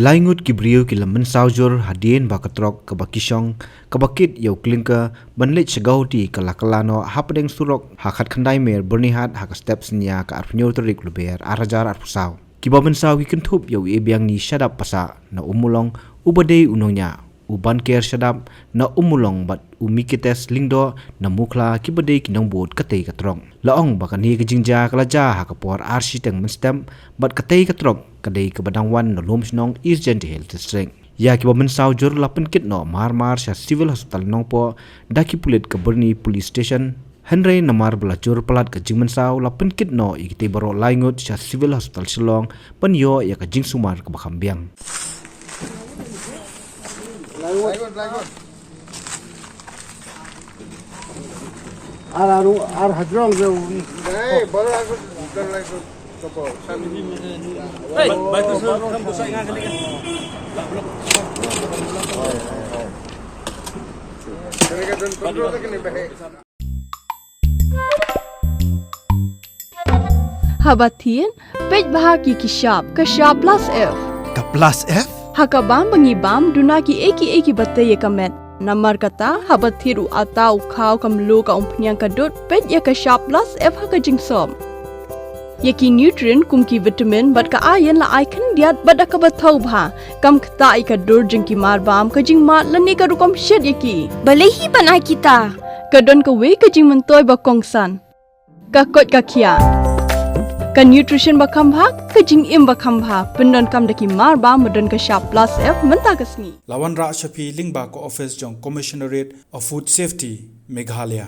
Ngut Kibriu Kylla Mynsaw jur hadien ba Trok ke bakisong ke bakit yau Clinker ban Leit Guwahati kala-kalano hapdeng surok hakat khandai mer Byrnihat hak steps nya ka arpnyo terik luber arajar arpusaw kiba Mynsaw ki kentup yau ebiang ni shadap pasa na umulong ubadei unongnya uban ker shadap na umulong bat umikites lingdo na mukla kibadei kinong bot katei katrong laong bakani ke jingja kalaja hakapor arsi teng menstem bat katei katrong kadai ke badangwan no lom snong urgent health strength ya kiba Mynsaw jur lapen kit no mar sha civil hospital nong po daki pulit ke Byrni police station Henry namar belacur pelat ke jing Mynsaw lapen kit no ikite baro Ngut sha civil hospital Shillong penyo ya ke jing sumar ke bakambiang Ngut. Ar hadrong je. Hey, baru aku lagi kapo. Hey, baik tu kamu saya ngan kali kan. Mereka dan kontrol tak ni baik. Habatin, pej bahagi ke sharp plus F. Ka plus F? Hakabam bangibam dunaki eki batay kamet. Namar kata habathiru atau kau kamlu ka umpnyang kadut pej ya ka sharp plus F haka jingsom. Yaki nutrient kumki vitamin bat ka iron la icon diat bada ka bathau bha kam kta i ka dur jingki marbam ka jingma lani ka rukom shed yaki. Balehi banai kita. Kadon ka we ka jing mentoy ba kongsan. Ka kot ka khia. Ka nutrition bakam bha ka jing im bakam bha pendon kam daki marba modon ka sharp plus F menta kasni Lawan Ra Shafi Lingba ko office jong Commissionerate of Food Safety Meghalaya